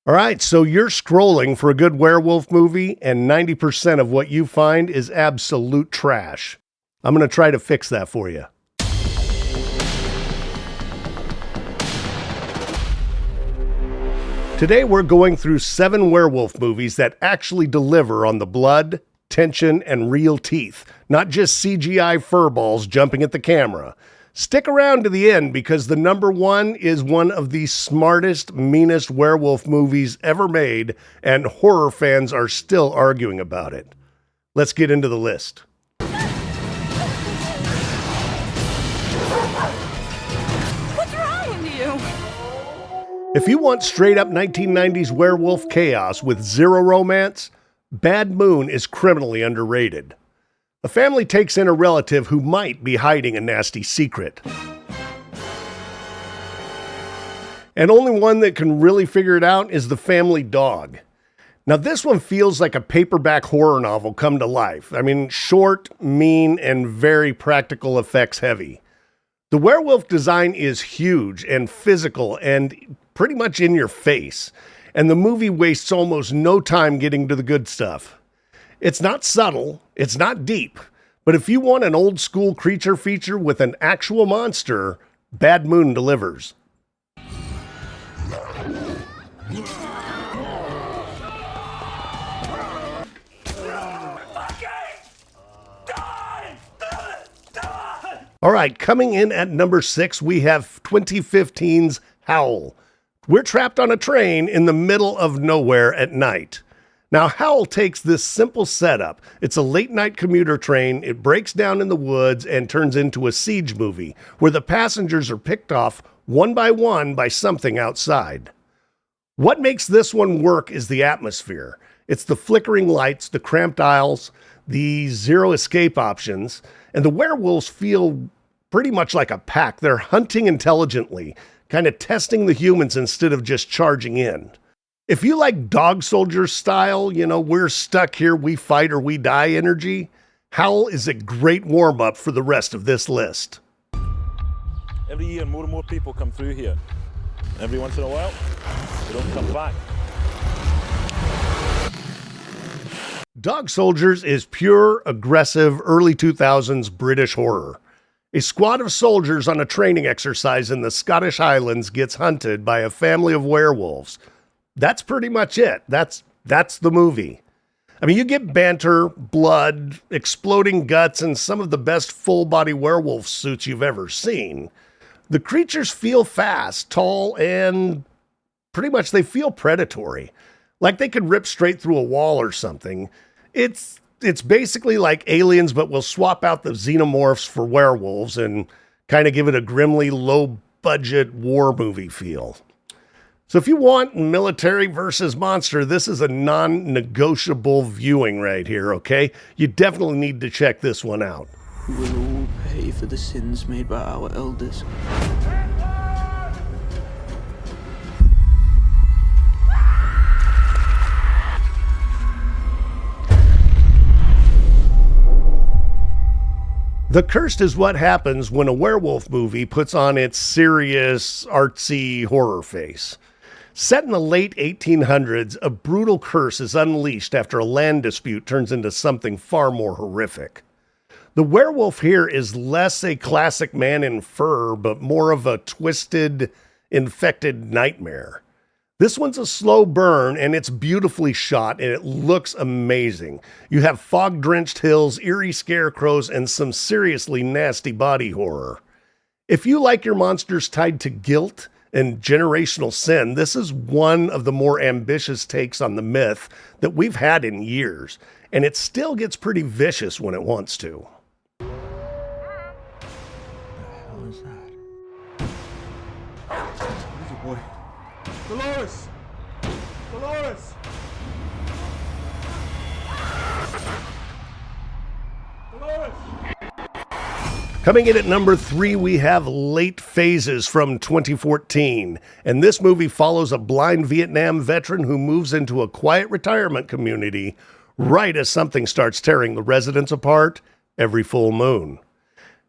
All right, so you're scrolling for a good werewolf movie, and 90% of what you find is absolute trash. I'm going to try to fix that for you. Today we're going through 7 werewolf movies that actually deliver on the blood, tension, and real teeth, not just CGI furballs jumping at the camera. Stick around to the end because the number 1 is one of the smartest, meanest werewolf movies ever made, and horror fans are still arguing about it. Let's get into the list. What's wrong with you? If you want straight-up 1990s werewolf chaos with zero romance, Bad Moon is criminally underrated. A family takes in a relative who might be hiding a nasty secret. And only one that can really figure it out is the family dog. Now this one feels like a paperback horror novel come to life. I mean, short, mean, and very practical effects heavy. The werewolf design is huge and physical and pretty much in your face. And the movie wastes almost no time getting to the good stuff. It's not subtle, it's not deep, but if you want an old school creature feature with an actual monster, Bad Moon delivers. All right, coming in at number 6, we have 2015's Howl. We're trapped on a train in the middle of nowhere at night. Now, Howl takes this simple setup. It's a late-night commuter train, it breaks down in the woods and turns into a siege movie, where the passengers are picked off one by something outside. What makes this one work is the atmosphere. It's the flickering lights, the cramped aisles, the zero escape options, and the werewolves feel pretty much like a pack. They're hunting intelligently, kind of testing the humans instead of just charging in. If you like Dog Soldier style, we're stuck here, we fight or we die energy, Howl is a great warm-up for the rest of this list. Every year more and more people come through here. Every once in a while, they don't come back. Dog Soldiers is pure, aggressive, early 2000s British horror. A squad of soldiers on a training exercise in the Scottish Highlands gets hunted by a family of werewolves. That's pretty much it. That's the movie. I mean, you get banter, blood, exploding guts, and some of the best full-body werewolf suits you've ever seen. The creatures feel fast, tall, and pretty much they feel predatory. Like they could rip straight through a wall or something. It's basically like Aliens, but we'll swap out the xenomorphs for werewolves and kind of give it a grimly low-budget war movie feel. So if you want military versus monster, this is a non-negotiable viewing right here, okay? You definitely need to check this one out. We will all pay for the sins made by our elders. The Cursed is what happens when a werewolf movie puts on its serious, artsy horror face. Set in the late 1800s, a brutal curse is unleashed after a land dispute turns into something far more horrific. The werewolf here is less a classic man in fur, but more of a twisted, infected nightmare. This one's a slow burn, and it's beautifully shot, and it looks amazing. You have fog-drenched hills, eerie scarecrows, and some seriously nasty body horror. If you like your monsters tied to guilt and generational sin, this is one of the more ambitious takes on the myth that we've had in years, and it still gets pretty vicious when it wants to. What the hell is that? Where's your boy? Dolores! Dolores! Dolores! Coming in at number 3, we have Late Phases from 2014. And this movie follows a blind Vietnam veteran who moves into a quiet retirement community right as something starts tearing the residents apart every full moon.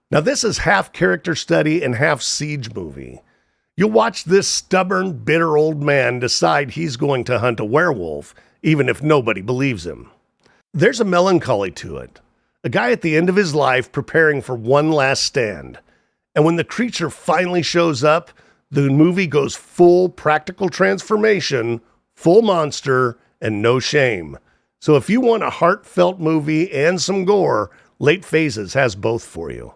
Now, this is half character study and half siege movie. You'll watch this stubborn, bitter old man decide he's going to hunt a werewolf, even if nobody believes him. There's a melancholy to it. A guy at the end of his life preparing for one last stand. And when the creature finally shows up, the movie goes full practical transformation, full monster, and no shame. So if you want a heartfelt movie and some gore, Late Phases has both for you.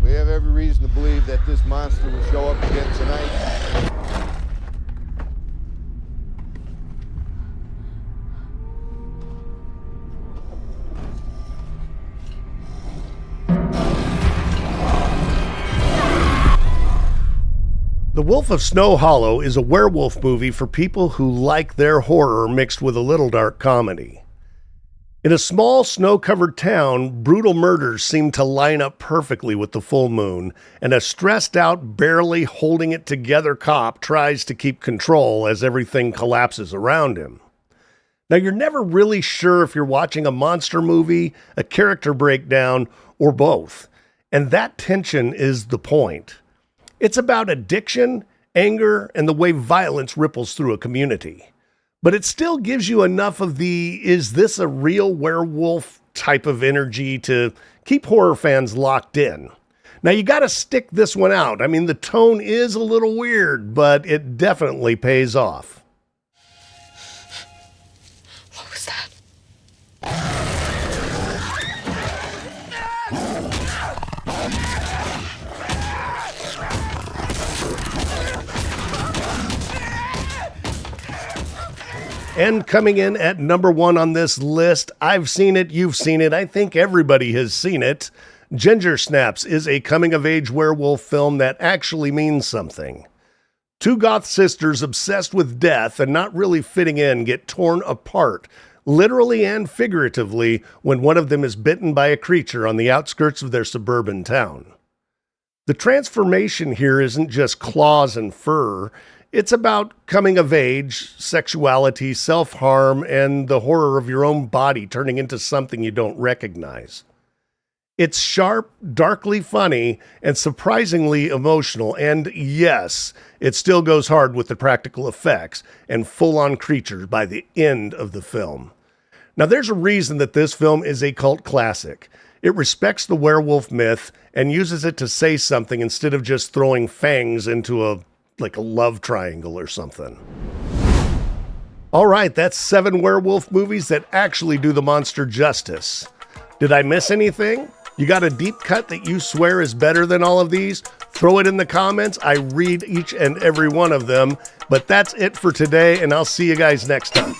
We have every reason to believe that this monster will show up again tonight. The Wolf of Snow Hollow is a werewolf movie for people who like their horror mixed with a little dark comedy. In a small snow-covered town, brutal murders seem to line up perfectly with the full moon, and a stressed-out, barely holding it together cop tries to keep control as everything collapses around him. Now, you're never really sure if you're watching a monster movie, a character breakdown, or both, and that tension is the point. It's about addiction, anger, and the way violence ripples through a community. But it still gives you enough of the, is this a real werewolf type of energy to keep horror fans locked in. Now, you got to stick this one out. I mean, the tone is a little weird, but it definitely pays off. What was that? And coming in at number 1 on this list, I've seen it, you've seen it, I think everybody has seen it. Ginger Snaps is a coming-of-age werewolf film that actually means something. Two goth sisters obsessed with death and not really fitting in get torn apart, literally and figuratively, when one of them is bitten by a creature on the outskirts of their suburban town. The transformation here isn't just claws and fur. It's about coming of age, sexuality, self-harm, and the horror of your own body turning into something you don't recognize. It's sharp, darkly funny, and surprisingly emotional, and yes, it still goes hard with the practical effects and full-on creatures by the end of the film. Now, there's a reason that this film is a cult classic. It respects the werewolf myth and uses it to say something instead of just throwing fangs into a love triangle or something. All right, that's 7 werewolf movies that actually do the monster justice. Did I miss anything? You got a deep cut that you swear is better than all of these? Throw it in the comments. I read each and every one of them. But that's it for today, and I'll see you guys next time.